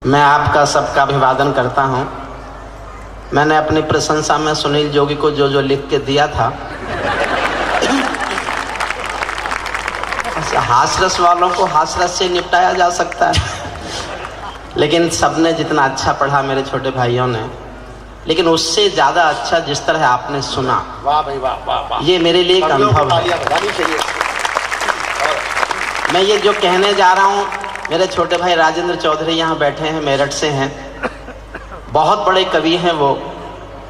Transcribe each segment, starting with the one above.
मैं आपका सबका अभिवादन करता हूं। मैंने अपनी प्रशंसा में सुनील जोगी को जो जो लिख के दिया था, हासरस वालों को हासरस से निपटाया जा सकता है, लेकिन सबने जितना अच्छा पढ़ा मेरे छोटे भाइयों ने, लेकिन उससे ज़्यादा अच्छा जिस तरह आपने सुना, वाह भाई वाह वाह वाह, ये मेरे लिए एक अनुभव है। मैं ये जो कहने जा रहा हूँ, मेरे छोटे भाई राजेंद्र चौधरी यहाँ बैठे हैं, मेरठ से हैं, बहुत बड़े कवि हैं वो।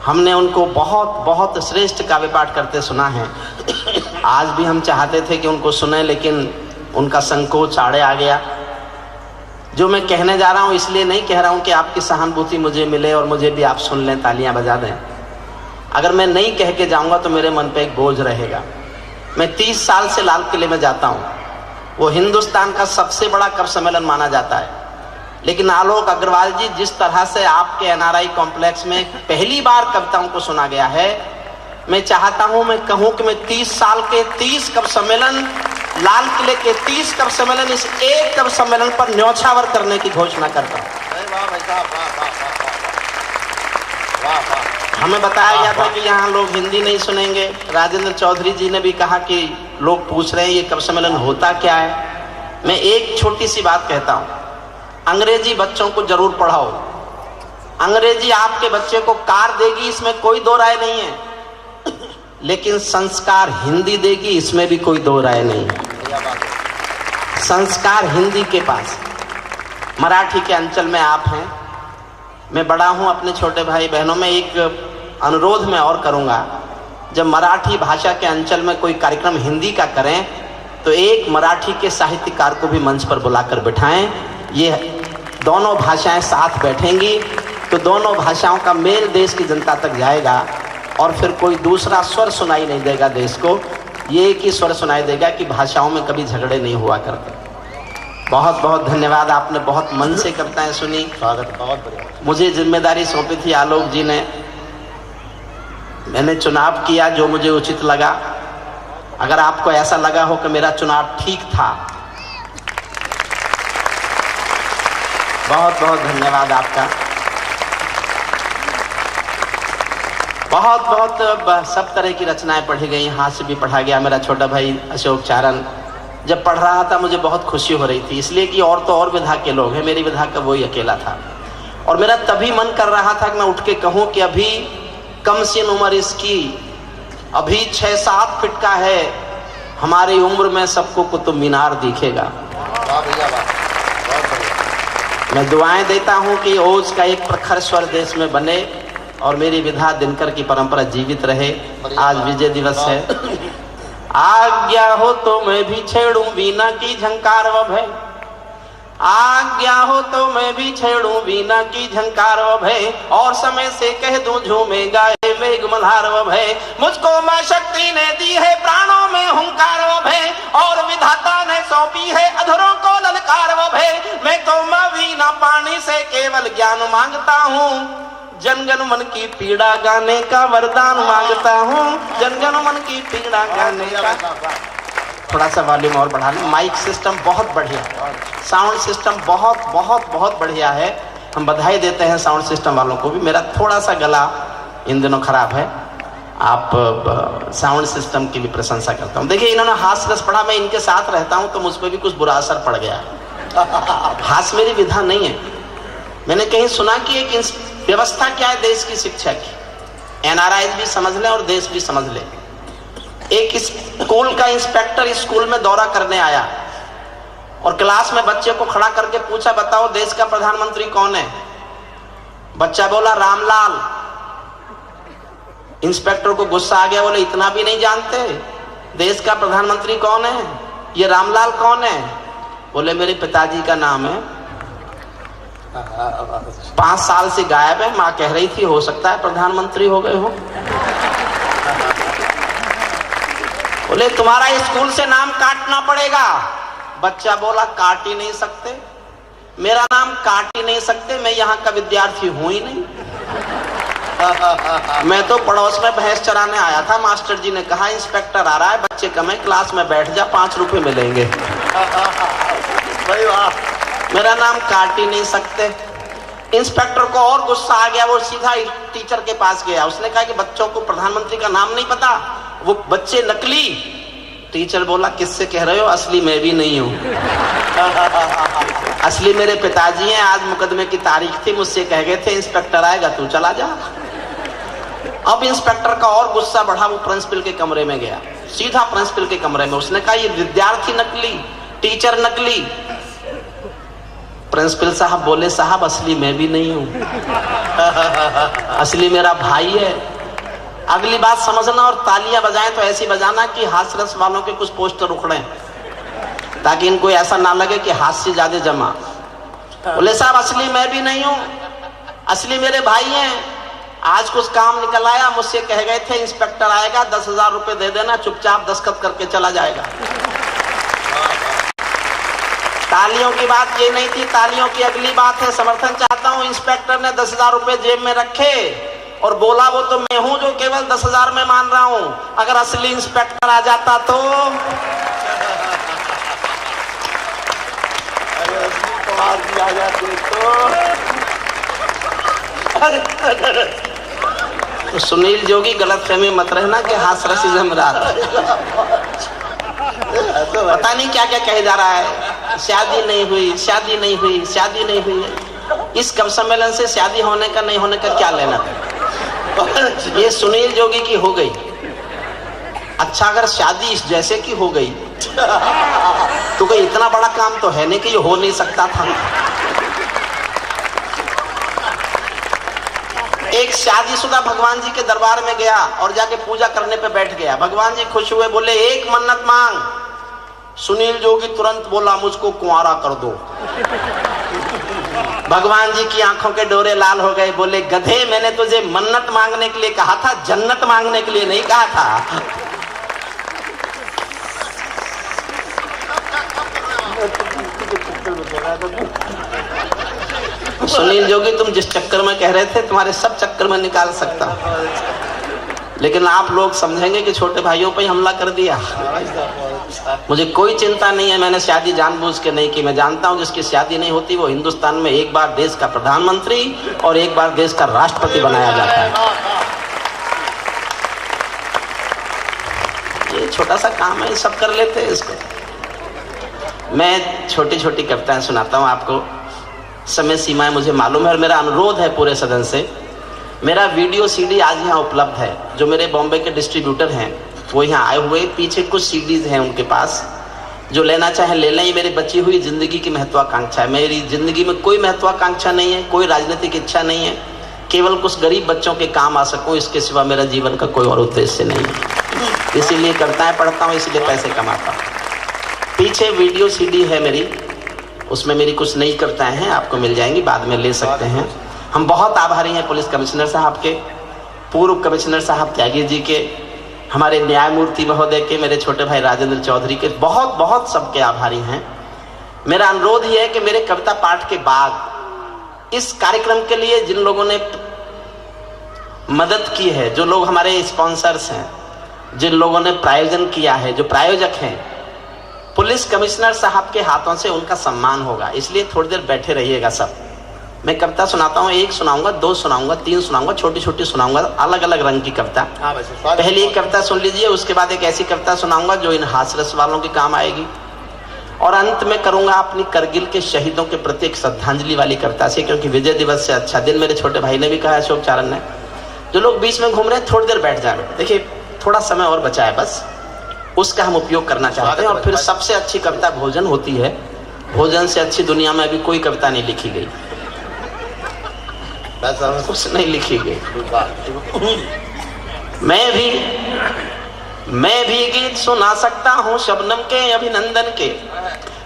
हमने उनको बहुत बहुत श्रेष्ठ काव्य पाठ करते सुना है। आज भी हम चाहते थे कि उनको सुने, लेकिन उनका संकोच आड़े आ गया। जो मैं कहने जा रहा हूँ इसलिए नहीं कह रहा हूँ कि आपकी सहानुभूति मुझे मिले और मुझे भी आप सुन लें, तालियां बजा दें। अगर मैं नहीं कह के जाऊँगा तो मेरे मन पे एक बोझ रहेगा। मैं 30 साल से लाल किले में जाता हूँ। वो हिंदुस्तान का सबसे बड़ा कवि सम्मेलन माना जाता है, लेकिन आलोक अग्रवाल जी, जिस तरह से आपके एनआरआई कॉम्प्लेक्स में पहली बार कविताओं को सुना गया है, मैं चाहता हूं, मैं कहूं कि मैं 30 साल के 30 कवि सम्मेलन, लाल किले के 30 कवि सम्मेलन, इस एक कवि सम्मेलन पर न्यौछावर करने की घोषणा करता हूं। हमें बताया गया था कि यहाँ लोग हिंदी नहीं सुनेंगे। राजेंद्र चौधरी जी ने भी कहा कि लोग पूछ रहे हैं ये कवि सम्मेलन होता क्या है। मैं एक छोटी सी बात कहता हूँ, अंग्रेजी बच्चों को जरूर पढ़ाओ। अंग्रेजी आपके बच्चे को कार देगी, इसमें कोई दो राय नहीं है, लेकिन संस्कार हिंदी देगी, इसमें भी कोई दो राय नहीं है। संस्कार हिंदी के पास। मराठी के अंचल में आप हैं, मैं बड़ा हूं, अपने छोटे भाई बहनों में एक अनुरोध मैं और करूंगा, जब मराठी भाषा के अंचल में कोई कार्यक्रम हिंदी का करें तो एक मराठी के साहित्यकार को भी मंच पर बुलाकर बिठाएं। ये दोनों भाषाएं साथ बैठेंगी तो दोनों भाषाओं का मेल देश की जनता तक जाएगा और फिर कोई दूसरा स्वर सुनाई नहीं देगा देश को। ये एक ही स्वर सुनाई देगा कि भाषाओं में कभी झगड़े नहीं हुआ करते। बहुत बहुत धन्यवाद, आपने बहुत मन से कविताएं सुनी। स्वागत, बहुत बढ़िया। मुझे जिम्मेदारी सौंपी थी आलोक जी ने, मैंने चुनाव किया जो मुझे उचित लगा। अगर आपको ऐसा लगा हो कि मेरा चुनाव ठीक था, बहुत बहुत धन्यवाद आपका। बहुत बहुत सब तरह की रचनाएं पढ़ी गई, हास्य भी पढ़ा गया। मेरा छोटा भाई अशोक चारण जब पढ़ रहा था मुझे बहुत खुशी हो रही थी, इसलिए कि और तो और विधा के लोग हैं, मेरी विधा का वही अकेला था। और मेरा तभी मन कर रहा था कि मैं उठ के कहूँ कि अभी कम सीन उम्र इसकी, अभी 6-7 फीट का है, हमारी उम्र में सबको कुतुब मीनार दिखेगा। मैं दुआएं देता हूं कि ओज का एक प्रखर स्वर देश में बने और मेरी विधा दिनकर की परंपरा जीवित रहे। आज विजय दिवस है। आज्ञा हो तो मैं भी छेड़ूं वीणा की झंकार व भय, आज्ञा हो तो मैं भी छेड़ूं वीणा की झंकार व भय, और समय से कह दूं झूमे गाए मेघ मल्हार व भय। मुझको मां शक्ति ने दी है प्राणों में हुंकार व भय, और विधाता ने सौंपी है अधरों को ललकार व भय। मैं तो मां वीणा पानी से केवल ज्ञान मांगता हूँ, जनगण मन की पीड़ा गाने का वरदान मांगता हूँ, जनगण मन की पीड़ा गाने का। थोड़ा सा वॉल्यूम और बढ़ा लें। माइक सिस्टम बहुत बढ़िया, साउंड सिस्टम बहुत बहुत बहुत बढ़िया है। हम बधाई देते हैं साउंड सिस्टम वालों को भी। मेरा थोड़ा सा गला इन दिनों खराब है, आप साउंड सिस्टम की भी प्रशंसा करता हूँ। देखिए, इन्होंने हास्य रस पढ़ा, मैं इनके साथ रहता हूँ तो मुझ पर भी कुछ बुरा असर पड़ गया। हास्य मेरी विधा नहीं है। मैंने कहीं सुना कि एक व्यवस्था क्या है देश की शिक्षा की, एनआरआई भी समझ ले और देश भी समझ ले। एक स्कूल का इंस्पेक्टर स्कूल में दौरा करने आया और क्लास में बच्चे को खड़ा करके पूछा, बताओ देश का प्रधानमंत्री कौन है? बच्चा बोला रामलाल। इंस्पेक्टर को गुस्सा आ गया, बोले इतना भी नहीं जानते देश का प्रधानमंत्री कौन है? ये रामलाल कौन है? बोले मेरे पिताजी का नाम है। 5 साल से गायब है, माँ कह रही थी हो सकता है प्रधानमंत्री हो गए हो। बोले तुम्हारा स्कूल से नाम काटना पड़ेगा। बच्चा बोला काट ही नहीं सकते, मेरा नाम काट ही नहीं सकते, मैं यहाँ का विद्यार्थी हूं ही नहीं। मैं तो पड़ोस में भैंस चराने आया था, मास्टर जी ने कहा इंस्पेक्टर आ रहा है, बच्चे कम है, क्लास में बैठ जा, 5 रुपए मिलेंगे। मेरा नाम काट ही नहीं सकते। इंस्पेक्टर को और गुस्सा आ गया, वो सीधा टीचर के पास गया। उसने कहा कि बच्चों को प्रधानमंत्री का नाम नहीं पता, वो बच्चे नकली। टीचर बोला किससे कह रहे हो? असली मैं भी नहीं हूं, असली मेरे पिताजी हैं। आज मुकदमे की तारीख थी, मुझसे कह गए थे इंस्पेक्टर आएगा तू चला जा। अब इंस्पेक्टर का और गुस्सा बढ़ा, वो प्रिंसिपल के कमरे में गया, सीधा प्रिंसिपल के कमरे में। उसने कहा ये विद्यार्थी नकली, टीचर नकली। प्रिंसिपल साहब बोले साहब असली मैं भी नहीं हूं, असली मेरा भाई है। अगली बात समझना और तालियां बजाएं तो ऐसी बजाना कि हास्य रस वालों के कुछ पोस्टर उखड़े, ताकि इनको ऐसा ना लगे कि हास्य ज्यादा जमा। बोले साहब असली मैं भी नहीं हूं, असली मेरे भाई हैं। आज कुछ काम निकल आया, मुझसे कह गए थे इंस्पेक्टर आएगा 10,000 रुपए दे देना, चुपचाप दस्तखत करके चला जाएगा। तालियों की बात ये नहीं थी, तालियों की अगली बात है। समर्थन चाहता हूं। इंस्पेक्टर ने 10,000 रुपए जेब में रखे और बोला वो तो मैं हूं जो केवल 10,000 में मान रहा हूं, अगर असली इंस्पेक्टर आ जाता तो आ जाते तो सुनील जोगी गलतफहमी मत रहना कि हास्य रसीजम रात, पता नहीं क्या क्या कहे जा रहा है। शादी नहीं हुई, शादी नहीं हुई, शादी नहीं हुई। इस कवि सम्मेलन से शादी होने का नहीं होने का क्या लेना? ये सुनील जोगी की हो गई। अच्छा अगर शादी इस जैसे की हो गई तो कोई इतना बड़ा काम तो है नहीं कि ये हो नहीं सकता था। एक शादीशुदा भगवान जी के दरबार में गया और जाके पूजा करने पे बैठ गया। भगवान जी खुश हुए, बोले एक मन्नत मांग। सुनील जोगी तुरंत बोला मुझको कुंवारा कर दो। भगवान जी की आंखों के डोरे लाल हो गए, बोले गधे मैंने तुझे मन्नत मांगने के लिए कहा था, जन्नत मांगने के लिए नहीं कहा था। सुनील जोगी तुम जिस चक्कर में कह रहे थे तुम्हारे सब चक्कर में निकाल सकता, लेकिन आप लोग समझेंगे कि छोटे भाइयों पे हमला कर दिया। मुझे कोई चिंता नहीं है, मैंने शादी जानबूझ के नहीं की। मैं जानता हूं जिसकी शादी नहीं होती वो हिंदुस्तान में एक बार देश का प्रधानमंत्री और एक बार देश का राष्ट्रपति बनाया जाता है। ये छोटा सा काम है, सब कर लेते हैं इसको। मैं छोटी छोटी कविताएं सुनाता हूं आपको, समय सीमाएं मुझे मालूम है। और मेरा अनुरोध है पूरे सदन से, मेरा वीडियो सीडी आज यहाँ उपलब्ध है। जो मेरे बॉम्बे के डिस्ट्रीब्यूटर हैं वो यहाँ आए हुए, पीछे कुछ सीडीज हैं उनके पास, जो लेना चाहे ले लें। ये मेरी बची हुई जिंदगी की महत्वाकांक्षा है। मेरी जिंदगी में कोई महत्वाकांक्षा नहीं है, कोई राजनीतिक इच्छा नहीं है, केवल कुछ गरीब बच्चों के काम आ सकूं, इसके सिवा मेरा जीवन का कोई और उद्देश्य नहीं है। इसीलिए कविताएं पढ़ता हूँ, इसीलिए पैसे कमाता हूँ। पीछे वीडियो सीडी है मेरी, उसमें मेरी कुछ नई कविताएं हैं, आपको मिल जाएंगी, बाद में ले सकते हैं। हम बहुत आभारी हैं पुलिस कमिश्नर साहब के, पूर्व कमिश्नर साहब त्यागी जी के, हमारे न्यायमूर्ति महोदय के, मेरे छोटे भाई राजेंद्र चौधरी के, बहुत बहुत सबके आभारी हैं। मेरा अनुरोध यह है कि मेरे कविता पाठ के बाद इस कार्यक्रम के लिए जिन लोगों ने मदद की है, जो लोग हमारे स्पॉन्सर्स हैं, जिन लोगों ने प्रायोजन किया है, जो प्रायोजक हैं, पुलिस कमिश्नर साहब के हाथों से उनका सम्मान होगा। इसलिए थोड़ी देर बैठे रहिएगा सब। मैं कविता सुनाता हूँ, एक सुनाऊंगा, दो सुनाऊंगा, तीन सुनाऊंगा, छोटी छोटी सुनाऊंगा, अलग अलग रंग की कविता। पहली एक कविता सुन लीजिए, उसके बाद एक ऐसी कविता सुनाऊंगा जो इन हास्यरस वालों के काम आएगी, और अंत में करूंगा अपनी करगिल के शहीदों के प्रति एक श्रद्धांजलि वाली कविता से, क्योंकि विजय दिवस से अच्छा दिन, मेरे छोटे भाई ने भी कहा, अशोक चारण ने। जो लोग बीच में घूम रहे हैं थोड़ी देर बैठ जाए, देखिए थोड़ा समय और बचा है बस, उसका हम उपयोग करना चाहते हैं। और फिर सबसे अच्छी कविता भोजन होती है, भोजन से अच्छी दुनिया में अभी कोई कविता नहीं लिखी गई, कुछ नहीं लिखी गई। मैं भी गीत सुना सकता हूँ शबनम के अभिनंदन के,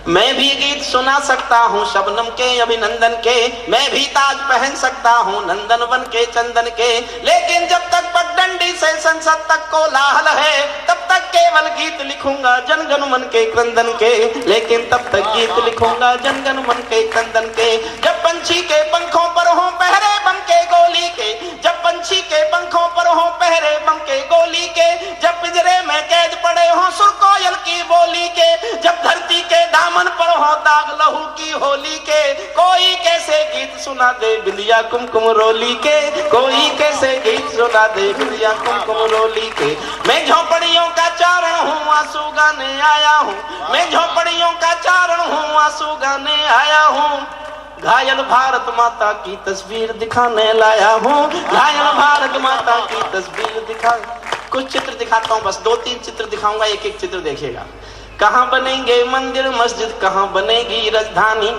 मैं भी गीत सुना सकता हूँ शबनम के अभिनंदन के, मैं भी ताज पहन सकता हूँ नंदन वन के चंदन के, लेकिन जब तक पगडंडी से संसद तक कोलाहल है तब तक केवल गीत लिखूंगा जनगण मन के क्रंदन के, लेकिन तब तक गीत लिखूंगा जनगण मन के क्रंदन के। जब पंछी के पंखों पर हो पहरे बम के गोली के, जब पंछी के पंखों पर हो पहरे बम के गोली के, जब पिंजरे में कैद पड़े हो सुर कोयल की बोली के, जब धरती के दाम दामन पर हो दाग लहू की होली के, कोई कैसे गीत सुना दे बिलिया कुमकुम रोली के, कोई कैसे गीत सुना दे बिलिया कुमकुम रोली के। मैं झोपड़ियों का चारण हूँ आंसू गाने आया हूँ, मैं झोपड़ियों का चारण हूँ आंसू गाने आया हूँ। घायल भारत माता की तस्वीर दिखाने लाया हूँ, घायल भारत माता की तस्वीर दिखा। कुछ चित्र दिखाता हूँ, बस 2-3 चित्र दिखाऊंगा, एक एक चित्र देखिएगा। कहाँ बनेंगे मंदिर मस्जिद, कहाँ बनेगी राजधानी।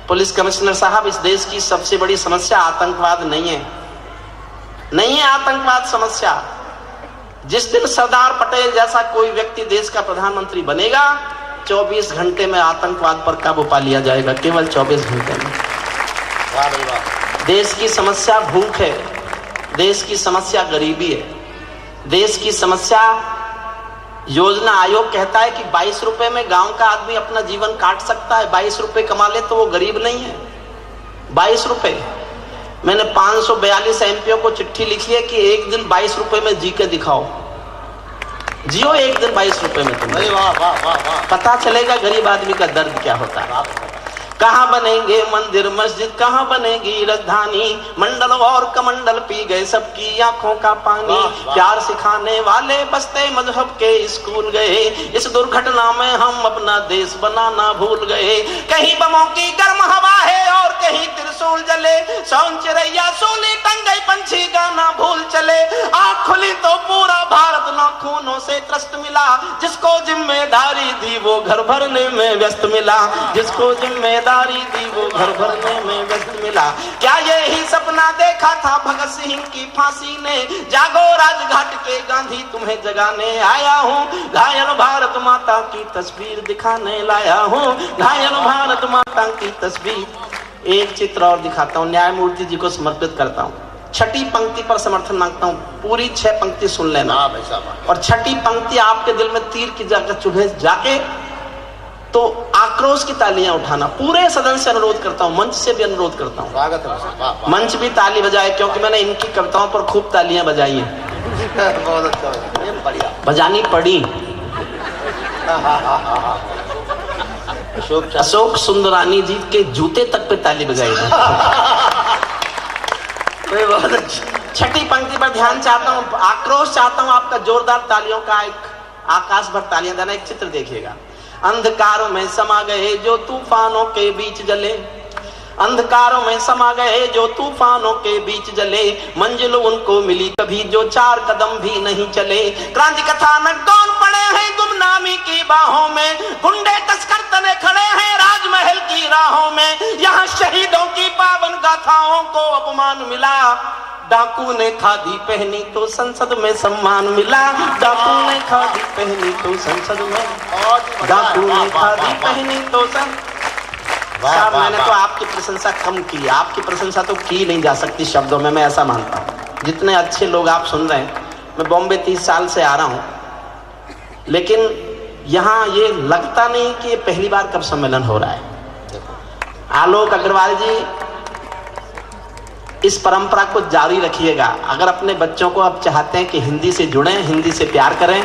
पुलिस कमिश्नर साहब, इस देश की सबसे बड़ी समस्या आतंकवाद नहीं है, नहीं है आतंकवाद समस्या। जिस दिन सरदार पटेल जैसा कोई व्यक्ति देश का प्रधानमंत्री बनेगा, 24 घंटे में आतंकवाद पर काबू पा लिया जाएगा, केवल 24 घंटे में। देश की समस्या भूख है, देश की समस्या गरीबी है, देश की समस्या, योजना आयोग कहता है कि 22 रुपए में गांव का आदमी अपना जीवन काट सकता है। 22 रुपए कमा ले तो वो गरीब नहीं है। 22 रुपए। मैंने 542 एमपीओ को चिट्ठी लिखी है कि एक दिन 22 रुपए में जी के दिखाओ, जियो एक दिन 22 रुपए में तुम। वाह वाह वाह वाह। पता चलेगा गरीब आदमी का दर्द क्या होता है। कहाँ बनेंगे मंदिर मस्जिद, कहाँ बनेगी राजधानी। मंडल और कमंडल पी गए सबकी आंखों का पानी। प्यार सिखाने वाले बसते मजहब के स्कूल गए, इस दुर्घटना में हम अपना देश बनाना भूल गए। कहीं बमों की गर्म हवा है और कहीं त्रिशूल जले, सौन चिड़ैया सोली टंग गई पंछी गाना भूल चले। आँख खुली तो पूरा भारत नाखूनों से त्रस्त मिला, जिसको जिम्मेदारी दी वो घर भरने में व्यस्त मिला, जिसको जिम्मेदारी दी वो घर भरने में व्यस्त मिला। क्या यही सपना देखा था भगत सिंह की फांसी ने, जागो राजघाट के गांधी तुम्हें जगाने आया हूँ। घायल भारत माता की तस्वीर दिखाने लाया हूँ, घायल भारत माता की तस्वीर। एक चित्र और दिखाता हूँ, न्यायमूर्ति जी को समर्पित करता हूँ। छठी पंक्ति पर समर्थन मांगता हूँ, पूरी 6 पंक्ति सुन लेना, और छठी पंक्ति आपके दिल में तीर की जगह चुभे जाके तो आक्रोश की तालियां उठाना। पूरे सदन से अनुरोध करता हूं, मंच से भी अनुरोध करता हूं, स्वागत है। मंच भी ताली बजाए, क्योंकि मैंने इनकी कविताओं पर खूब तालियां बजाई हैं। बहुत अच्छा, बढ़िया बजानी पड़ी। अशोक सुंदरानी जी के जूते तक पे ताली बजाई है। बहुत अच्छा। छठी पंक्ति पर ध्यान चाहता हूं, आक्रोश चाहता हूं आपका, जोरदार तालियों का एक आकाश भर तालियां देना। एक चित्र देखिएगा। अंधकारों में समा गए जो तूफानों के बीच जले, अंधकारों में समा गए जो तूफानों के बीच जले। मंजिल उनको मिली कभी जो 4 कदम भी नहीं चले। क्रांति कथानक कौन पड़े हैं गुमनामी की बाहों में, गुंडे तस्कर तने खड़े हैं राजमहल की राहों में। यहाँ शहीदों की पावन गाथाओं को अपमान मिला, डाकू ने खादी पहनी तो संसद में सम्मान मिला। डाकू ने खादी पहनी तो संसद में, डाकू ने खादी पहनी तो साहब, मैंने तो आपकी प्रशंसा कम की, आपकी प्रशंसा तो की नहीं जा सकती शब्दों में, मैं ऐसा मानता हूँ। जितने अच्छे लोग आप सुन रहे हैं, मैं बॉम्बे 30 साल से आ रहा हूँ, लेकिन यहाँ ये लगता नहीं कि ये पहली बार कब सम्मेलन हो रहा है। आलोक अग्रवाल जी, इस परंपरा को जारी रखिएगा। अगर अपने बच्चों को आप चाहते हैं कि हिंदी से जुड़ें, हिंदी से प्यार करें,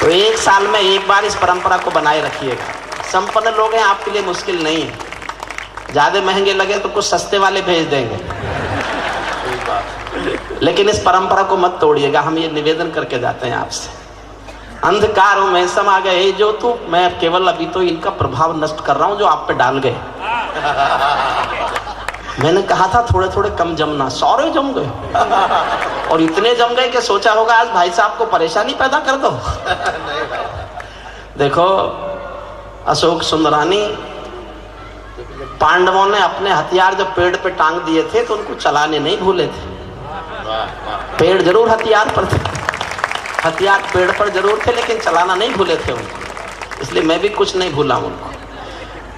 तो 1 साल में 1 बार इस परंपरा को बनाए रखिएगा। संपन्न लोग हैं, आपके लिए मुश्किल नहीं है। ज्यादा महंगे लगे तो कुछ सस्ते वाले भेज देंगे, लेकिन इस परंपरा को मत तोड़िएगा। हम ये निवेदन करके जाते हैं आपसे। अंधकारों में समा गए जो तू, मैं केवल अभी तो इनका प्रभाव नष्ट कर रहा हूं जो आप पे डाल गए। मैंने कहा था थोड़े थोड़े कम जमना, सारे जम गए, और इतने जम गए कि सोचा होगा आज भाई साहब को परेशानी पैदा कर दो। देखो अशोक सुंदरानी, पांडवों ने अपने हथियार जब पेड़ पे टांग दिए थे तो उनको चलाने नहीं भूले थे। पेड़ जरूर हथियार पर थे, हथियार पेड़ पर जरूर थे, लेकिन चलाना नहीं भूले थे उनको। इसलिए मैं भी कुछ नहीं भूला उनको।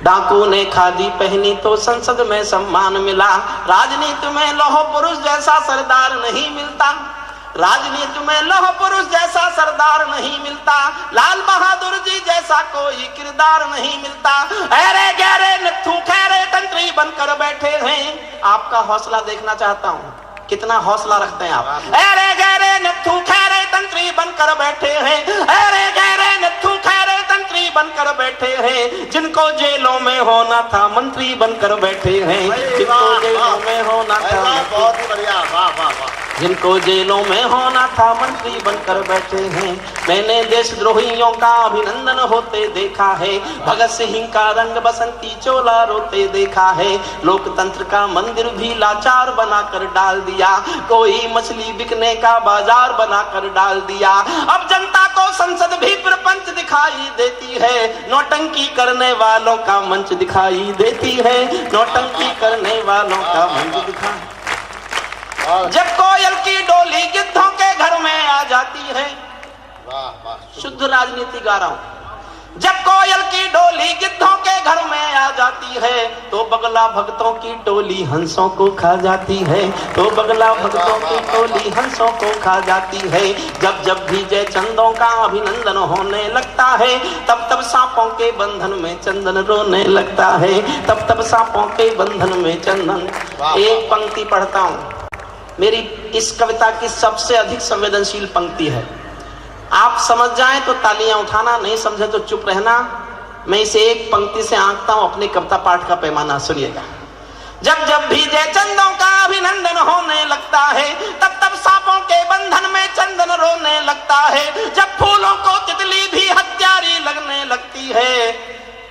डाकू ने खादी पहनी तो संसद में सम्मान मिला। राजनीति में लौह पुरुष जैसा सरदार नहीं मिलता, राजनीति में लौह पुरुष जैसा सरदार नहीं मिलता। लाल बहादुर जी जैसा कोई किरदार नहीं मिलता। अरे गहरे नथु खैरे तंत्री बनकर बैठे हैं। आपका हौसला देखना चाहता हूँ, कितना हौसला रखते हैं आप। अरे गहरे नथु खैरे तंत्री बनकर बैठे हैं, अरे गहरे नथु खैरे तंत्री बनकर बैठे हैं, जिनको जेलों में होना था मंत्री बनकर बैठे हैं, जिनको जेलों में होना था, बहुत ही बढ़िया, वाह वाह वाह, जिनको जेलों में होना था मंत्री बनकर बैठे हैं। मैंने देशद्रोहियों का अभिनंदन होते देखा है, भगत सिंह का रंग बसंती चोला रोते देखा है, लोकतंत्र का मंदिर भी लाचार बनाकर डाल दिया, कोई मछली बिकने का बाजार बनाकर डाल दिया। अब जनता को संसद भी प्रपंच दिखाई देती है, नौटंकी करने वालों का मंच दिखाई देती है, नौटंकी करने वालों का मंच दिखाई। जब कोयल की डोली गिद्धों के घर में आ जाती है, वाह वाह, शुद्ध राजनीति गा रहा हूं, जब कोयल की डोली गिद्धों के घर में आ जाती है, तो बगला भक्तों की टोली हंसों को खा जाती है, तो बगला भक्तों की टोली हंसों को खा जाती है। जब जब भी जय चंदों का अभिनंदन होने लगता है, तब तब सांपों के बंधन में चंदन रोने लगता है, तब तब सांपों के बंधन में चंदन। एक पंक्ति पढ़ता हूं, मेरी इस कविता की सबसे अधिक संवेदनशील पंक्ति है, आप समझ जाएं तो तालियां उठाना, नहीं समझे तो चुप रहना। मैं इसे एक पंक्ति से आंकता हूं, अपने कविता पाठ का पैमाना सुनिएगा। जब जब भी जय चंदों का अभिनंदन होने लगता है, तब तब सांपों के बंधन में चंदन रोने लगता है, जब फूलों को तितली भी हत्यारी लगने लगती है,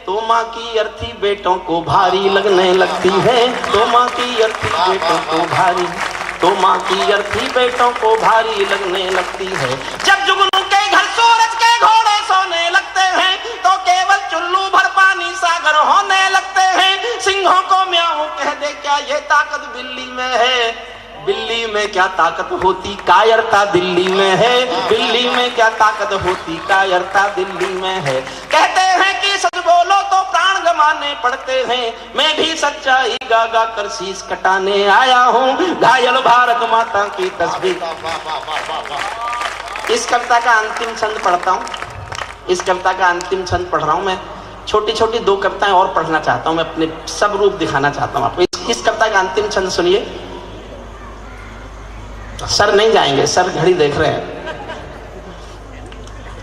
तो माँ की अर्थी बेटों को भारी लगने लगती है, तो माँ की अर्थी बेटों को भारी, तो माँ की अर्थी बेटों को भारी लगने लगती है। जब जुगनू के घर सूरज के घोड़े सोने लगते हैं, तो केवल चुल्लू भर पानी सागर होने लगते हैं। सिंहों को म्याऊं कह दे, क्या ये ताकत बिल्ली में है, बिल्ली में क्या ताकत होती, कायरता दिल्ली में है, बिल्ली में क्या ताकत होती, कायरता दिल्ली में है। कहते हैं कि सच बोलो तो प्राण गंवाने पड़ते हैं, मैं भी सच्चाई गा गा कर शीश कटाने आया हूँ, घायल भारत माता की तस्वीर। इस कविता का अंतिम छंद पढ़ता हूँ, इस कविता का अंतिम छंद पढ़ रहा हूँ मैं। छोटी छोटी दो कविताएं और पढ़ना चाहता हूँ मैं, अपने सब रूप दिखाना चाहता हूँ आपको। इस कविता का अंतिम छंद सुनिए। सर नहीं जाएंगे, सर घड़ी देख रहे हैं।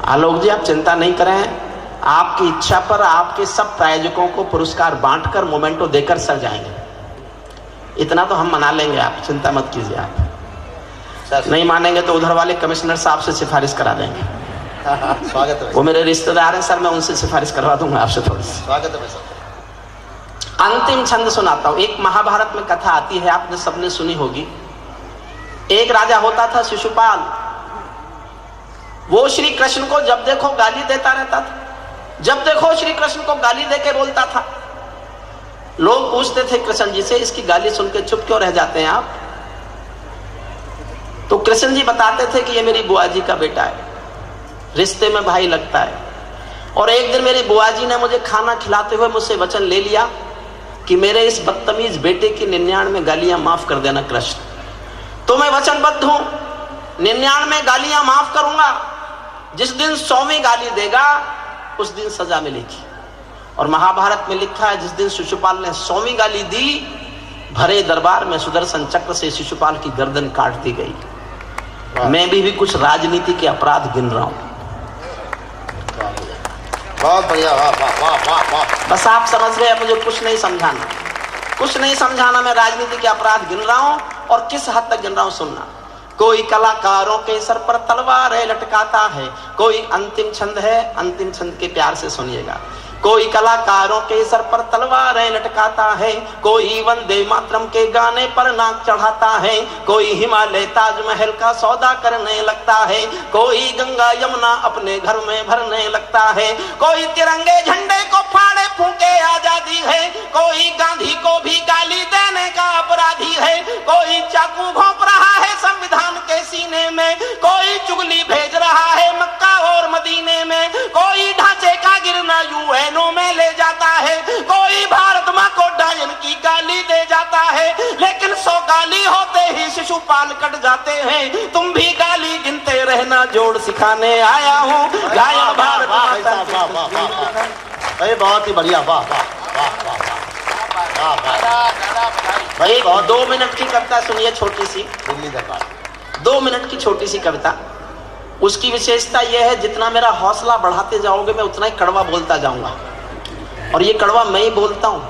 आलोक जी आप चिंता नहीं करें, आपकी इच्छा पर आपके सब प्रायोजकों को पुरस्कार बांटकर मोमेंटो देकर सर जाएंगे, इतना तो हम मना लेंगे, आप चिंता मत कीजिए। आप सर नहीं मानेंगे तो उधर वाले कमिश्नर साहब से सिफारिश करा देंगे। स्वागत है, वो मेरे रिश्तेदार हैं सर, मैं उनसे सिफारिश करवा दूंगा आपसे थोड़ी सी। स्वागत है सर। अंतिम छंद सुनाता हूं। एक महाभारत में कथा आती है, आपने सबने सुनी होगी। एक राजा होता था शिशुपाल, वो श्री कृष्ण को जब देखो गाली देता रहता था, जब देखो श्री कृष्ण को गाली देके बोलता था। लोग पूछते थे कृष्ण जी से, इसकी गाली सुन के चुप क्यों रह जाते हैं आप? तो कृष्ण जी बताते थे कि ये मेरी बुआ जी का बेटा है, रिश्ते में भाई लगता है। और एक दिन मेरी बुआ जी ने मुझे खाना खिलाते हुए मुझसे वचन ले लिया कि मेरे इस बदतमीज बेटे की 99 गालियां माफ कर देना कृष्ण। तो मैं वचनबद्ध हूं, 99 गालियां माफ करूंगा। जिस दिन 100वीं गाली देगा उस दिन सजा मिलेगी। और महाभारत में लिखा है, जिस दिन शिशुपाल ने 100वीं गाली दी, भरे दरबार में सुदर्शन चक्र से शिशुपाल की गर्दन काट दी गई। मैं भी कुछ राजनीति के अपराध गिन रहा हूं। बहुत बढ़िया, वाह वाह वाह वाह वाह। बस आप समझ गए, मुझे कुछ नहीं समझाना, कुछ नहीं समझाना। मैं राजनीति के अपराध गिन रहा हूं और किस हद तक गिन रहा हूं सुनना। कोई कलाकारों के सर पर तलवार लटकाता है, कोई अंतिम छंद है, अंतिम छंद के प्यार से सुनिएगा। कोई कलाकारों के सर पर तलवार लटकाता है, कोई वंदे मातरम के गाने पर नाक चढ़ाता है, कोई हिमालय ताजमहल का सौदा करने लगता है, कोई गंगा यमुना अपने घर में भरने लगता है, कोई तिरंगे झंडे को फाड़े फूंके आजादी है, कोई गांधी को भी गाली देने का अपराधी है, कोई चाकू घोंप रहा है संविधान के सीने में, कोई चुगली भेज रहा है मक्का और मदीने में, कोई ढांचे का गिरना यूएनओ में ले जाता है, कोई भारत माँ को डायन की गाली दे जाता है। लेकिन 100 गाली होते ही शिशुपाल कट जाते हैं। तुम भी गाली गिनते रहना, जोड़ सिखाने आया हूँ, गायन भारत माता की। भाई बहुत ही बढ़िया, वाह वाह वाह वाह वाह। भाई 2 मिनट की कविता सुनिए, छोटी सी, दिल्ली दरबार। 2 मिनट की छोटी सी कविता। उसकी विशेषता यह है, जितना मेरा हौसला बढ़ाते जाओगे मैं उतना ही कड़वा बोलता जाऊंगा। और ये कड़वा मैं ही बोलता हूं,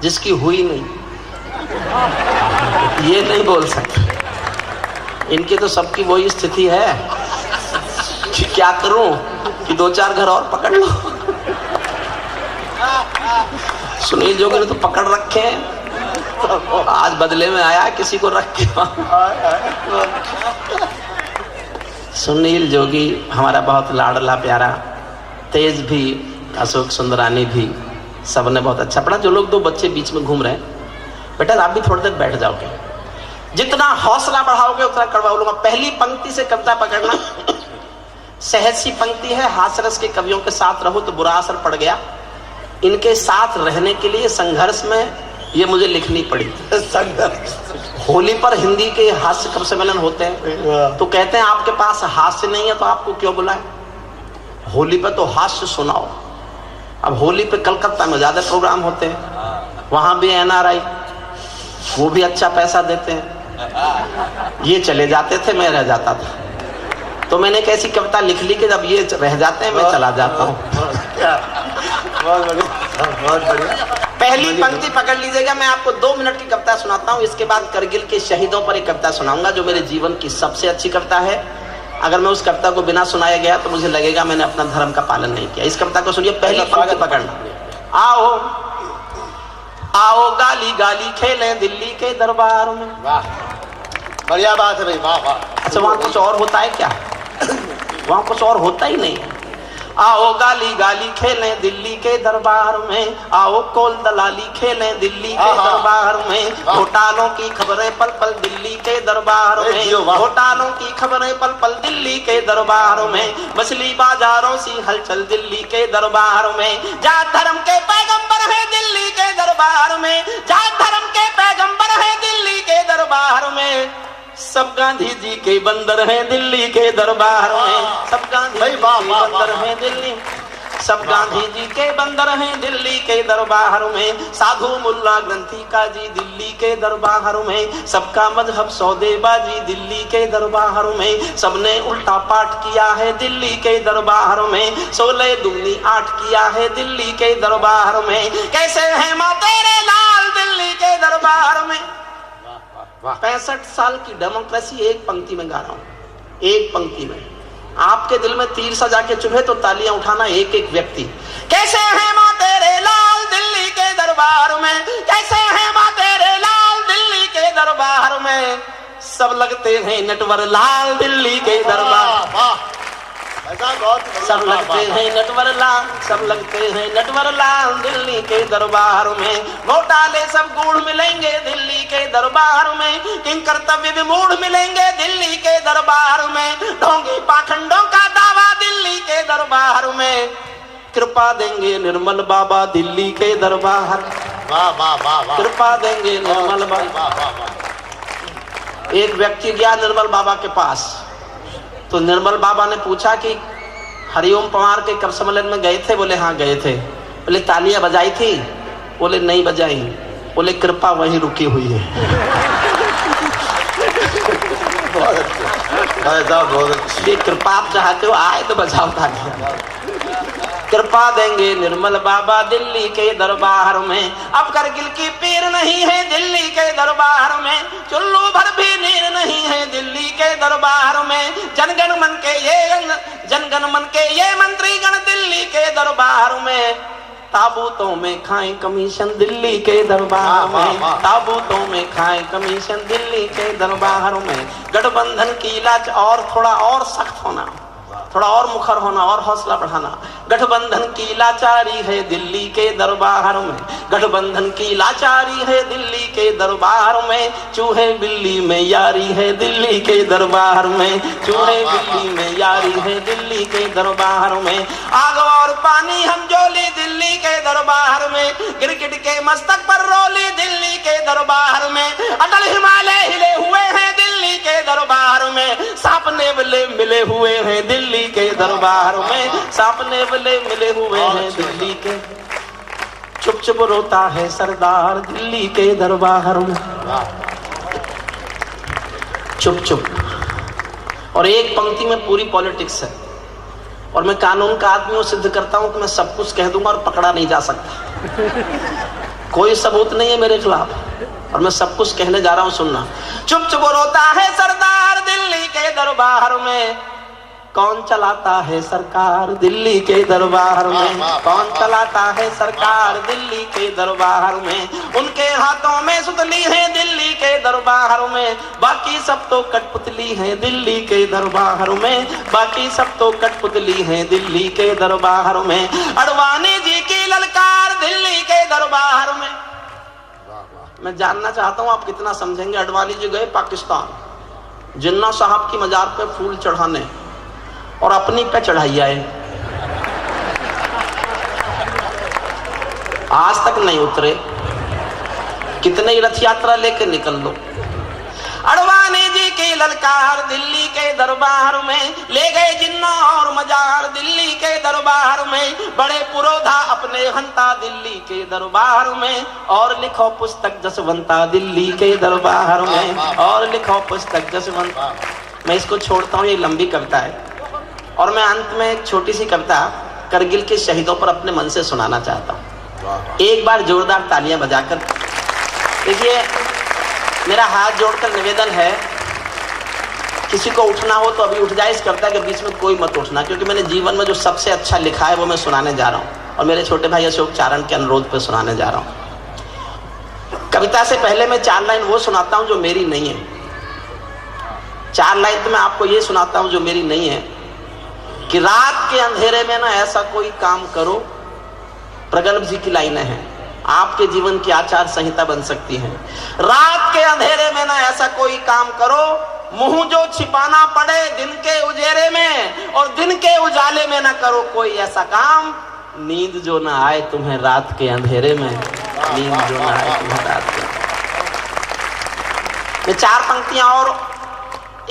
जिसकी हुई नहीं ये नहीं बोल सकते। इनकी तो सबकी वही स्थिति है कि क्या करूं कि 2-4 घर और पकड़ लो। सुनील जोगी ने तो पकड़ रखे हैं, आज बदले में आया किसी को रख के। सुनील जोगी हमारा बहुत लाडला प्यारा, तेज भी, अशोक सुंदरानी भी, सबने बहुत अच्छा पढ़ा। जो लोग 2 बच्चे बीच में घूम रहे हैं, बेटा आप भी थोड़ी देर बैठ जाओगे। जितना हौसला बढ़ाओगे उतना कड़वा बोलूंगा। पहली पंक्ति से कविता पकड़ना। सहज सी पंक्ति है, हास्यरस के कवियों के साथ रहो तो बुरा असर पड़ गया। इनके साथ रहने के लिए संघर्ष में ये मुझे लिखनी पड़ी। होली पर हिंदी के हास्य कवि सम्मेलन होते हैं, तो कहते हैं आपके पास हास्य नहीं है तो आपको क्यों बुलाएं, होली पर तो हास्य सुनाओ। अब होली पे कलकत्ता में ज्यादा प्रोग्राम होते हैं, वहां भी NRI, वो भी अच्छा पैसा देते हैं। ये चले जाते थे, मैं रह जाता था। तो मैंने एक ऐसी कविता लिख ली कि जब ये रह जाते हैं मैं चला जाता हूँ। बहुत बढ़िया। पहली पंक्ति पकड़ लीजिएगा। मैं आपको 2 मिनट की कविता सुनाता हूँ, इसके बाद करगिल के शहीदों पर एक कविता सुनाऊंगा जो मेरे जीवन की सबसे अच्छी कविता है। अगर मैं उस कविता को बिना सुनाया गया तो मुझे लगेगा मैंने अपना धर्म का पालन नहीं किया। इस कविता को सुनिए, पहली पंक्ति पकड़ना। आओ आओ गाली गाली खेले दिल्ली के दरबार में। वाह, बढ़िया बात है भाई, वाह वाह। अच्छा, वहां कुछ और होता है क्या? वहां कुछ और होता ही नहीं। आओ गाली गाली खेलें दिल्ली के दरबार में, आओ कोल दलाली खेलें दिल्ली के दरबार में, घोटालों की खबरें पल पल दिल्ली के दरबार में, घोटालों की खबरें पल पल दिल्ली के दरबार में, मछली बाजारों सी हलचल दिल्ली के दरबार में, जात धर्म के पैगंबर है दिल्ली के दरबार में, जात धर्म के पैगंबर है दिल्ली के दरबार में, सब गांधी जी के बंदर हैं दिल्ली के दरबार में, सब गांधी जी के बंदर हैं दिल्ली, सब गांधी जी के बंदर हैं दिल्ली के दरबार में, साधु मुल्ला ग्रंथी का जी दिल्ली के दरबार में, सबका मजहब सौदेबाजी दिल्ली के दरबार में, सबने उल्टा पाठ किया है दिल्ली के दरबार में, 16 दूनी 8 किया है दिल्ली के दरबार में, कैसे है माँ तेरे लाल दिल्ली के दरबार में। 65 साल की डेमोक्रेसी एक पंक्ति में गा रहा हूं, एक पंक्ति में। आपके दिल में तीर सजा के चुभे तो तालियां उठाना एक एक व्यक्ति। कैसे है माँ तेरे लाल दिल्ली के दरबार में, कैसे है माँ तेरे लाल दिल्ली के दरबार में, सब लगते हैं नटवर लाल दिल्ली के दरबार, सब लगते हैं नटवर लाल, सब लगते हैं नटवर लाल दिल्ली के दरबार में, घोटाले सब गूढ़ मिलेंगे दिल्ली के दरबार में, किंग कर्तव्य विमूढ़ मिलेंगे दिल्ली के दरबार में, ढोंगी पाखंडों का दावा दिल्ली के दरबार में, कृपा देंगे निर्मल बाबा दिल्ली के दरबार, वाह वाह वाह, कृपा देंगे निर्मल बाबा। एक व्यक्ति गया निर्मल बाबा के पास, तो निर्मल बाबा ने पूछा कि हरिओम पवार के कब सम्मेलन में गए थे? बोले हाँ गए थे। बोले तालियां बजाई थी? बोले नहीं बजाई। बोले कृपा वहीं रुकी हुई है। ये कृपा आप चाहते हो, आए तो बजाओ तालियां। कृपा देंगे निर्मल बाबा दिल्ली के दरबार में, अब करगिल की पीर नहीं है दिल्ली के दरबार में, चुल्लू भर भी नीर नहीं है दिल्ली के दरबार में, जनगण मन के ये मंत्री गण दिल्ली के दरबार में, ताबूतों में खाएं कमीशन दिल्ली के दरबार में, ताबूतों में खाएं कमीशन दिल्ली के दरबार में, गठबंधन की लाच और थोड़ा और सख्त होना, थोड़ा और मुखर होना और हौसला बढ़ाना, गठबंधन की लाचारी है दिल्ली के दरबार में, गठबंधन की लाचारी है दिल्ली के दरबार में, चूहे बिल्ली में यारी है दिल्ली के दरबार में, चूहे बिल्ली में यारी है दिल्ली के दरबार में, आग और पानी हम जोली दिल्ली के दरबार में, गिरगिट के मस्तक पर रोली दिल्ली के दरबार में, अटल हिमालय हिले हुए हैं दिल्ली के दरबार में, सांप नेवले मिले हुए हैं दिल्ली के दरबार में, सांप नेवले मिले हुए हैं दिल्ली के, चुप चुप रोता है सरदार दिल्ली के दरबार में, चुप चुप और एक पंक्ति में पूरी पॉलिटिक्स है, और मैं कानून का आदमी हूं, सिद्ध करता हूं कि मैं सब कुछ कह दूंगा और पकड़ा नहीं जा सकता। कोई सबूत नहीं है मेरे खिलाफ, और मैं सब कुछ कहने जा रहा हूं, सुनना। चुप चुप रोता है सरदार दिल्ली के दरबार में, कौन चलाता है सरकार दिल्ली के दरबार में, कौन चलाता है सरकार दिल्ली के दरबार में। उनके हाथों में सुतली है दिल्ली के दरबार में, बाकी सब तो कठपुतली है दिल्ली के दरबार में, बाकी सब तो कठपुतली है दिल्ली के दरबार में। अडवाणी जी की ललकार दिल्ली के दरबार में। मैं जानना चाहता हूं आप कितना समझेंगे। अडवाणी जी गए पाकिस्तान, जिन्ना साहब की मजार पे फूल चढ़ाने, और अपनी पे चढ़ाई आए, आज तक नहीं उतरे। कितने ही रथ यात्रा लेके निकल लो। अडवाणी जी की ललकार दिल्ली के दरबार में, ले गए जिन्ना और मजार दिल्ली के दरबार में। बड़े पुरोधा अपने हंता दिल्ली के दरबार में, और लिखो पुस्तक जसवंता दिल्ली के दरबार में, और लिखो पुस्तक जसवंता। मैं इसको छोड़ता हूँ, ये लंबी कविता है, और मैं अंत में एक छोटी सी कविता करगिल के शहीदों पर अपने मन से सुनाना चाहता हूँ। एक बार जोरदार तालियां बजाकर। देखिए, मेरा हाथ जोड़कर निवेदन है, किसी को उठना हो तो अभी उठ जाए। इस कविता के बीच में कोई मत उठना, क्योंकि मैंने जीवन में जो सबसे अच्छा लिखा है वो मैं सुनाने जा रहा हूँ, और मेरे छोटे भाई अशोक चारण के अनुरोध पर सुनाने जा रहा हूँ। कविता से पहले मैं 4 लाइन वो सुनाता हूँ जो मेरी नहीं है। 4 लाइन तो मैं आपको ये सुनाता हूँ जो मेरी नहीं है, कि रात के अंधेरे में ना ऐसा कोई काम करो। प्रगल्भ जी की लाइनें हैं, आपके जीवन की आचार संहिता बन सकती है। रात के अंधेरे में ना ऐसा कोई काम करो, मुंह जो छिपाना पड़े दिन के उजेरे में, और दिन के उजाले में ना करो कोई ऐसा काम, नींद जो ना आए तुम्हें रात के अंधेरे में, नींद जो ना आए तुम्हें रात के। मैं 4 पंक्तियां, और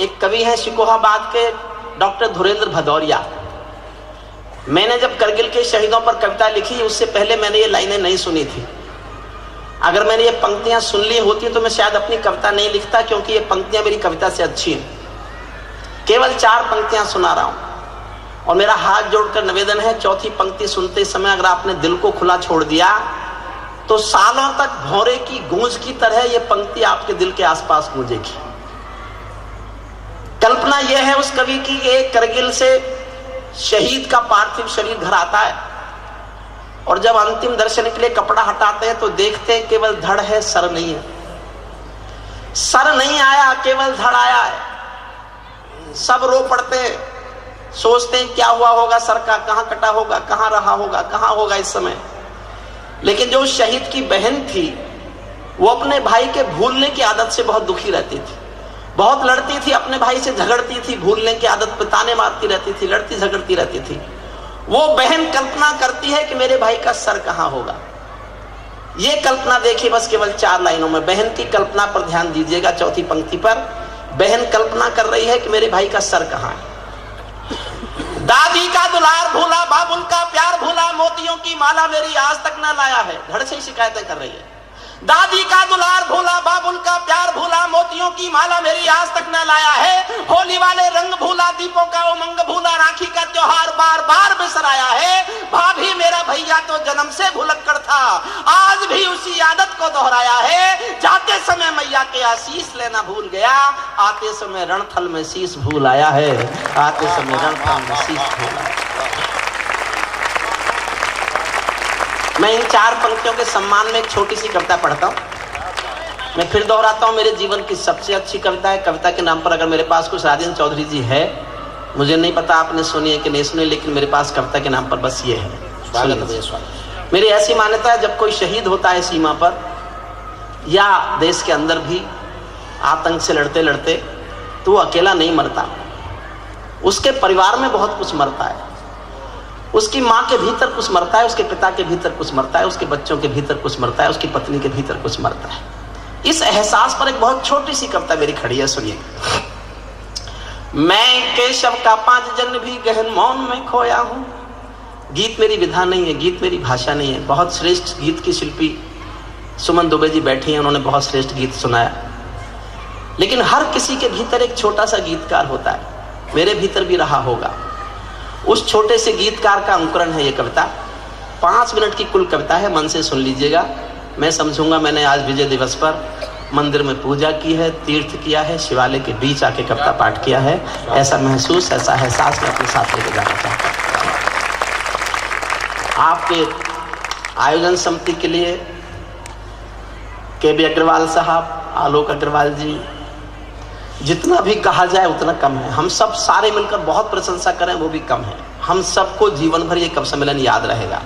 एक कवि है शिकोहाबाद के डॉक्टर धुरेंद्र भदौरिया। मैंने जब करगिल के शहीदों पर कविता लिखी, उससे पहले मैंने ये लाइनें नहीं सुनी थी। अगर मैंने ये पंक्तियां सुन ली होती तो मैं शायद अपनी कविता नहीं लिखता, क्योंकि ये पंक्तियां मेरी कविता से अच्छी हैं। केवल 4 पंक्तियां सुना रहा हूं, और मेरा हाथ जोड़कर निवेदन है, चौथी पंक्ति सुनते समय अगर आपने दिल को खुला छोड़ दिया तो सालों तक भौरे की गूंज की तरह ये पंक्ति आपके दिल के आसपास गूंजेगी। कल्पना यह है उस कवि की, एक करगिल से शहीद का पार्थिव शरीर घर आता है, और जब अंतिम दर्शन के लिए कपड़ा हटाते हैं तो देखते हैं केवल धड़ है, सर नहीं है। सर नहीं आया, केवल धड़ आया है। सब रो पड़ते हैं, सोचते हैं क्या हुआ होगा सर का, कहां कटा होगा, कहां रहा होगा, कहां होगा इस समय। लेकिन जो शहीद की बहन थी, वो अपने भाई के भूलने की आदत से बहुत दुखी रहती थी, बहुत लड़ती थी, अपने भाई से झगड़ती थी, भूलने की आदत पे ताने मारती रहती थी, लड़ती झगड़ती रहती थी। वो बहन कल्पना करती है कि मेरे भाई का सर कहां होगा। ये कल्पना देखिए बस केवल 4 लाइनों में। बहन की कल्पना पर ध्यान दीजिएगा। चौथी पंक्ति पर बहन कल्पना कर रही है कि मेरे भाई का सर कहां है। दादी का दुलार भूला, बाबुल का प्यार भूला, मोतियों की माला मेरी आज तक ना लाया है। धड़ से शिकायतें कर रही है। दादी का दुलार भूला, बाबुल का प्यार भूला, मोतियों की माला मेरी आज तक न लाया है। होली वाले रंग भूला, दीपों का उमंग भूला, राखी का त्योहार बार बार बिसराया है। भाभी मेरा भैया तो जन्म से भुलक्कड़ था, आज भी उसी आदत को दोहराया है। जाते समय मैया के आशीष लेना भूल गया, आते समय रणथल में शीश भूल आया है। आते समय रणथल में शीश भूल आया। मैं इन 4 पंक्तियों के सम्मान में एक छोटी सी कविता पढ़ता हूँ। मैं फिर दोहराता हूँ, मेरे जीवन की सबसे अच्छी कविता है। कविता के नाम पर अगर मेरे पास कुछ राजेंद्र चौधरी जी है, मुझे नहीं पता आपने सुनी है कि नहीं सुनी, लेकिन मेरे पास कविता के नाम पर बस ये है। मेरी ऐसी मान्यता है, जब कोई शहीद होता है सीमा पर या देश के अंदर भी आतंक से लड़ते लड़ते, तो वो अकेला नहीं मरता, उसके परिवार में बहुत कुछ मरता है। उसकी माँ के भीतर कुछ मरता है, उसके पिता के भीतर कुछ मरता है, उसके बच्चों के भीतर कुछ मरता है, उसकी पत्नी के भीतर कुछ मरता है। इस एहसास पर एक बहुत छोटी सी कविता मेरी खड़ी है, सुनिए। मैं केशव का 5 जन्म भी गहन मौन में खोया हूं। गीत मेरी विधा नहीं है, गीत मेरी भाषा नहीं है। बहुत श्रेष्ठ गीत की शिल्पी सुमन दुबे जी बैठी हैं, उन्होंने बहुत श्रेष्ठ गीत सुनाया। लेकिन हर किसी के भीतर एक छोटा सा गीतकार होता है। मेरे भीतर भी रहा होगा। उस छोटे से गीतकार का अंकुरण है ये कविता। 5 मिनट की कुल कविता है, मन से सुन लीजिएगा। मैं समझूंगा मैंने आज विजय दिवस पर मंदिर में पूजा की है, तीर्थ किया है, शिवालय के बीच आके कविता पाठ किया है। ऐसा महसूस, ऐसा एहसास मैं अपने साथ लेके जाना चाहता हूँ। आपके आयोजन समिति के लिए KB अग्रवाल साहब, आलोक अग्रवाल जी, जितना भी कहा जाए उतना कम है। हम सब सारे मिलकर बहुत प्रशंसा करें वो भी कम है। हम सबको जीवन भर ये कवि सम्मेलन याद रहेगा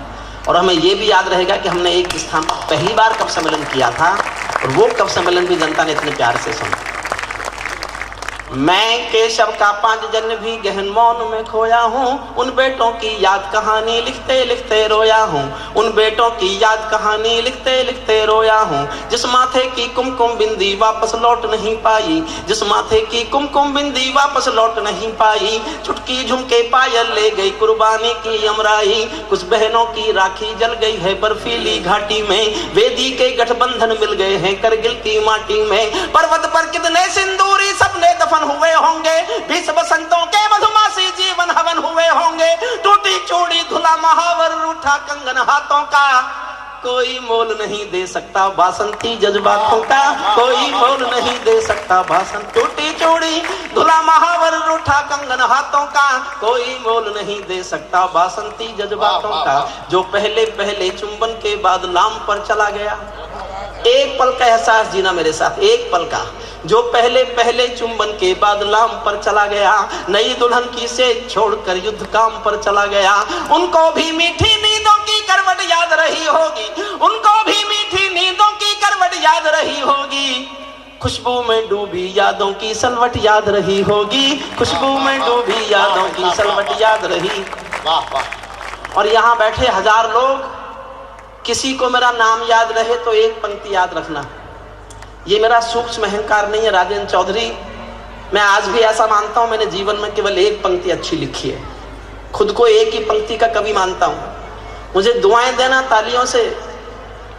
और हमें ये भी याद रहेगा कि हमने एक स्थान पर पहली बार कवि सम्मेलन किया था और वो कवि सम्मेलन भी जनता ने इतने प्यार से सुना। मैं केशव का 5 जन्म भी गहन मौन में खोया हूँ, उन बेटों की याद कहानी लिखते लिखते रोया हूँ, उन बेटों की याद कहानी लिखते लिखते रोया हूँ। जिस माथे की कुमकुम बिंदी वापस लौट नहीं पाई, जिस माथे की कुमकुम बिंदी वापस लौट नहीं पाई, चुटकी झुमके पायल ले गई कुर्बानी की अमराई। कुछ बहनों की राखी जल गई है बर्फीली घाटी में, वेदी के गठबंधन मिल गए हैं करगिल की माटी में। पर्वत पर कितने सिंदूरी सपने दफन हुए होंगे, 20 बसंतों के मधुमासी जीवन हवन हुए होंगे। टूटी चूड़ी धुला महावर रूठा कंगन हाथों का, कोई मोल नहीं दे सकता बासंती जज्बातों का, कोई मोल नहीं दे सकता बासंत। टूटी चूड़ी धुला महावर रूठा कंगन हाथों का, कोई मोल नहीं दे सकता बासंती जज्बातों का। जो पहले पहले चुंबन के बाद लाम पर चला गया, एक पल का एहसास जीना मेरे साथ, एक पल का। जो पहले पहले चुंबन के बाद लाम पर चला गया, नई दुल्हन की सेज छोड़कर युद्ध काम पर चला गया। उनको भी मीठी नींदों की करवट याद रही होगी, उनको भी मीठी नींदों की करवट याद रही होगी। खुशबू में डूबी यादों की सलवट याद रही होगी, खुशबू में डूबी यादों की सलवट याद रही। वाह वाह। और यहाँ बैठे 1000 लोग, किसी को मेरा नाम याद रहे तो एक पंक्ति याद रखना। ये मेरा सूक्ष्म अहंकार नहीं है राजेंद्र चौधरी, मैं आज भी ऐसा मानता हूं मैंने जीवन में केवल एक पंक्ति अच्छी लिखी है। खुद को एक ही पंक्ति का कवि मानता हूं। मुझे दुआएं देना तालियों से,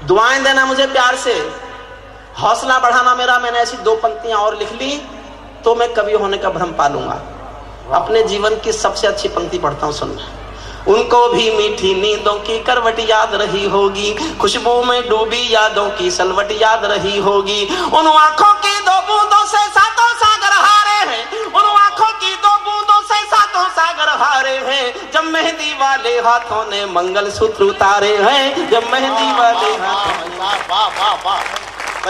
दुआएं देना मुझे प्यार से, हौसला बढ़ाना मेरा। मैंने ऐसी 2 पंक्तियां और लिख ली तो मैं कवि होने का भ्रम पालूंगा। अपने जीवन की सबसे अच्छी पंक्ति पढ़ता हूं, सुनना। उनको भी मीठी नींदों की करवट याद रही होगी, खुशबू में डूबी यादों की सलवट याद रही होगी। उन आंखों की 2 बूंदों से 7 सागर हारे हैं, उन आंखों की 2 बूंदों से 7 सागर हारे हैं। जब मेहंदी वाले हाथों ने मंगल सूत्र उतारे हैं, जब मेहंदी वाले हाथों ने,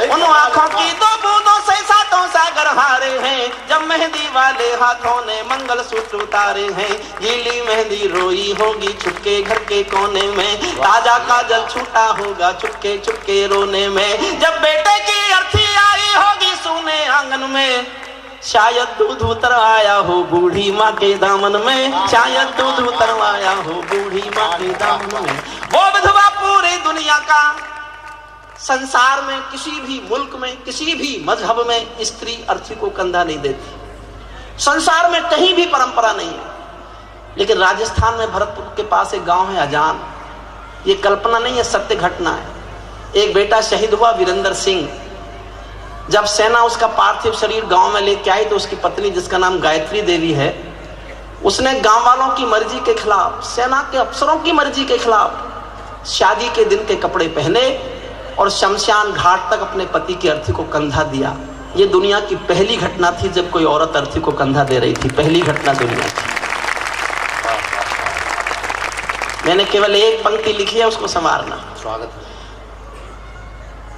उन आंखों की 2 बूंदों से 7 सागर हारे हैं। जब मेहंदी वाले हाथों ने मंगल सूत्र उतारे हैं। गीली मेहंदी रोई होगी चुपके घर के कोने में, ताजा काजल छूटा होगा चुपके चुपके रोने में। जब बेटे की अर्थी आई होगी सूने आंगन में, शायद दूध उतर आया हो बूढ़ी माँ के दामन में, शायद दूध उतर आया हो बूढ़ी माँ के दामन में। वो विधवा पूरी दुनिया का, संसार में किसी भी मुल्क में किसी भी मजहब में स्त्री अर्थी को कंधा नहीं देती। संसार में कहीं भी परंपरा नहीं है। लेकिन राजस्थान में भरतपुर के पास एक गांव है अजान, ये कल्पना नहीं है, सत्य घटना है। एक बेटा शहीद हुआ वीरेंद्र सिंह। जब सेना उसका पार्थिव शरीर गांव में लेके आई तो उसकी पत्नी, जिसका नाम गायत्री देवी है, उसने गांव वालों की मर्जी के खिलाफ, सेना के अफसरों की मर्जी के खिलाफ शादी के दिन के कपड़े पहने और शमशान घाट तक अपने पति की अर्थी को कंधा दिया। ये दुनिया की पहली घटना थी जब कोई औरत अर्थी को कंधा दे रही थी, पहली घटना दुनिया की। मैंने केवल एक पंक्ति लिखी है, उसको संवारना। स्वागत है।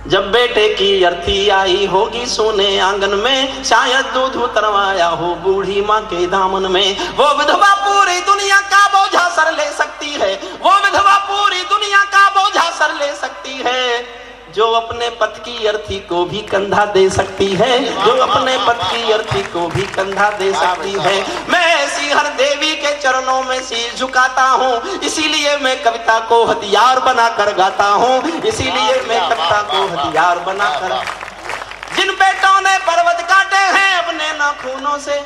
जब बेटे की अर्थी आई होगी सोने आंगन में, शायद दूध उतरवाया हो बूढ़ी माँ के दामन में। वो विधवा पूरी दुनिया का बोझा सर ले सकती है, वो विधवा पूरी दुनिया का बोझा सर ले सकती है। जो अपने पति की अर्थी को भी कंधा दे सकती है, जो अपने पति की अर्थी को भी कंधा दे सकती है। मैं ऐसी हर देवी के चरणों में सिर झुकाता हूँ, इसीलिए मैं कविता को हथियार बनाकर गाता हूँ, इसीलिए मैं कविता को हथियार बनाकर। जिन बेटों ने पर्वत काटे हैं अपने नाखूनों से।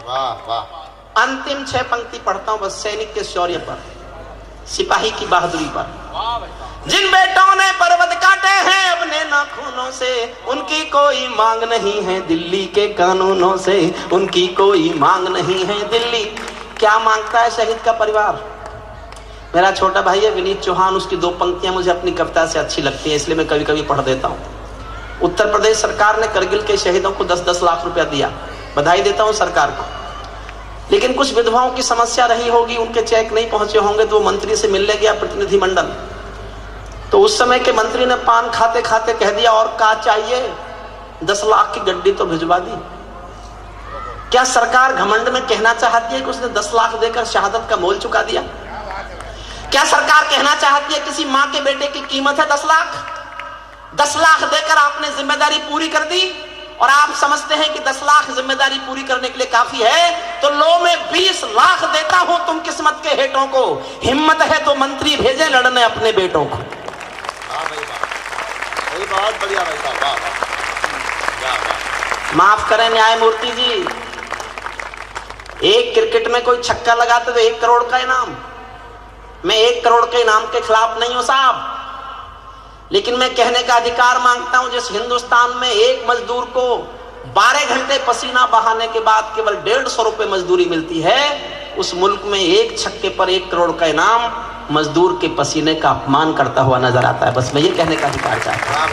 वाह वाह। अंतिम 6 पंक्ति पढ़ता हूँ बस, सैनिक के शौर्य पर, सिपाही की बहादुरी पर। जिन बेटों ने पर्वत काटे हैं अपने नाखूनों से, उनकी कोई मांग नहीं है दिल्ली के कानूनों से, उनकी कोई मांग नहीं है दिल्ली। क्या मांगता है शहीद का परिवार? मेरा छोटा भाई है विनीत चौहान, उसकी 2 पंक्तियां मुझे अपनी कविता से अच्छी लगती हैं, इसलिए मैं कभी कभी पढ़ देता हूं। उत्तर प्रदेश सरकार ने करगिल के शहीदों को 10-10 लाख रुपया दिया, बधाई देता हूं सरकार को। लेकिन कुछ विधवाओं की समस्या रही होगी, उनके चेक नहीं पहुंचे होंगे, तो वो मंत्री से मिलने गया प्रतिनिधिमंडल, तो उस समय के मंत्री ने पान खाते खाते कह दिया और क्या चाहिए, 10 लाख की गड्डी तो भिजवा दी। क्या सरकार घमंड में कहना चाहती है कि उसने 10 लाख देकर शहादत का मोल चुका दिया? क्या सरकार कहना चाहती है किसी मां के बेटे की कीमत है 10 लाख? 10 लाख देकर आपने जिम्मेदारी पूरी कर दी और आप समझते हैं कि 10 लाख जिम्मेदारी पूरी करने के लिए काफी है, तो लो मैं 20 लाख देता हूं तुम किस्मत के हेठों को, हिम्मत है तो मंत्री भेजे लड़ने अपने बेटों को। बहुत बढ़िया भाई साहब, वाह वाह। माफ करें न्यायमूर्ति जी, एक क्रिकेट में कोई छक्का लगाते तो 1 करोड़ का इनाम। मैं 1 करोड़ के इनाम के खिलाफ नहीं हूं साहब, लेकिन मैं कहने का अधिकार मांगता हूं, जिस हिंदुस्तान में एक मजदूर को 12 घंटे पसीना बहाने के बाद केवल 150 रुपए मजदूरी मिलती है, उस मुल्क में एक छक्के पर 1 करोड़ का इनाम मजदूर के पसीने का अपमान करता हुआ नजर आता है। बस मैं ये कहने का अधिकार चाहता हूं।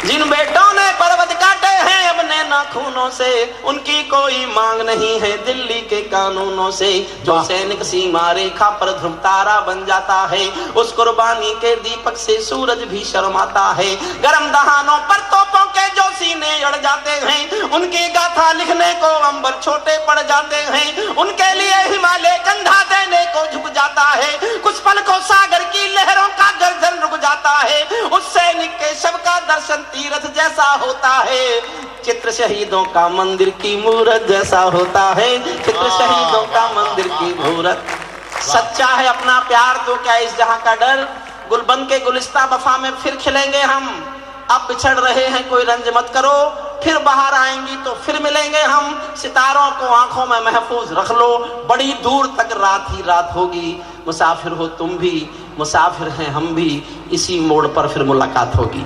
जिन बेटों ने पर्वत काटे हैं अपने नाखूनों से, उनकी कोई मांग नहीं है दिल्ली के कानूनों से। जो सैनिक सीमा रेखा पर ध्रुव तारा बन जाता है, उस कुर्बानी के दीपक से सूरज भी शर्माता है। गरम दहानों पर तोपों के जो सीने अड़ जाते हैं, उनकी गाथा लिखने को अंबर छोटे पड़ जाते हैं। उनके लिए हिमालय कंधा देने को झुक जाता है, कुछ पल को सागर की लहरों का गर्जन रुक जाता है। उस सैनिक के शव का दर्शन तीर्थ जैसा होता है, चित्र शहीदों का मंदिर की मूरत जैसा होता है, चित्र शहीदों का मंदिर की मूरत। सच्चा है अपना प्यार तो क्या इस जहां का डर, गुलबन के गुलिस्ता वफा में फिर खिलेंगे हम। अब बिछड़ रहे हैं कोई रंज मत करो, फिर बाहर आएंगी तो फिर मिलेंगे हम। सितारों को आंखों में महफूज रख लो, बड़ी दूर तक रात ही रात होगी। मुसाफिर हो तुम भी, मुसाफिर हैं हम भी, इसी मोड़ पर फिर मुलाकात होगी।